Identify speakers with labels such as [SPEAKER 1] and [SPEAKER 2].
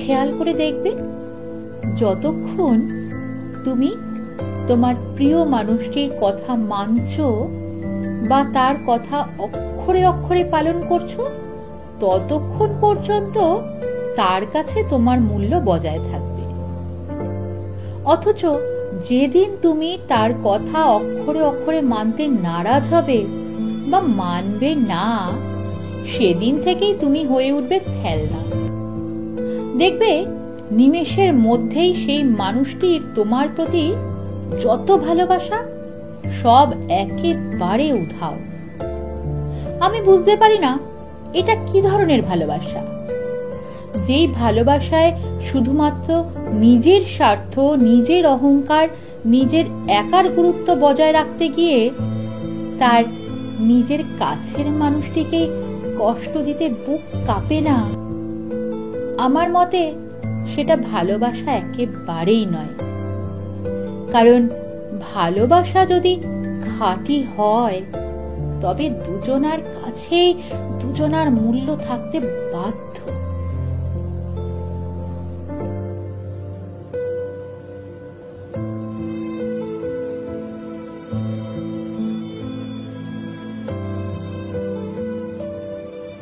[SPEAKER 1] খেয়াল করে দেখবে, যতক্ষণ তুমি তোমার প্রিয় মানুষটির কথা মানছো বা তার কথা অক্ষরে অক্ষরে পালন করছো, ততক্ষণ পর্যন্ত তার কাছে তোমার মূল্য বজায় থাকবে। অথচ যেদিন তুমি তার কথা অক্ষরে অক্ষরে মানতে নারাজ হবে বা মানবে না, সেদিন থেকেই তুমি হয়ে উঠবে ফেলনা। দেখবে নিমেষের মধ্যেই সেই মানুষটির তোমার প্রতি যত ভালোবাসা সব একেবারে উধাও। আমি বুঝতে পারি না এটা কি ধরনের ভালোবাসা, যেই ভালোবাসায় শুধুমাত্র নিজের স্বার্থ, নিজের অহংকার, নিজের একার গুরুত্ব বজায় রাখতে গিয়ে তার নিজের কাছের মানুষটিকে কষ্ট দিতে বুক কাঁপে না। আমার মতে সেটা ভালোবাসা একেবারেই নয়। কারণ ভালোবাসা যদি খাঁটি হয়, তবে দুজনার কাছেই দুজনার মূল্য থাকতে বাধ্য।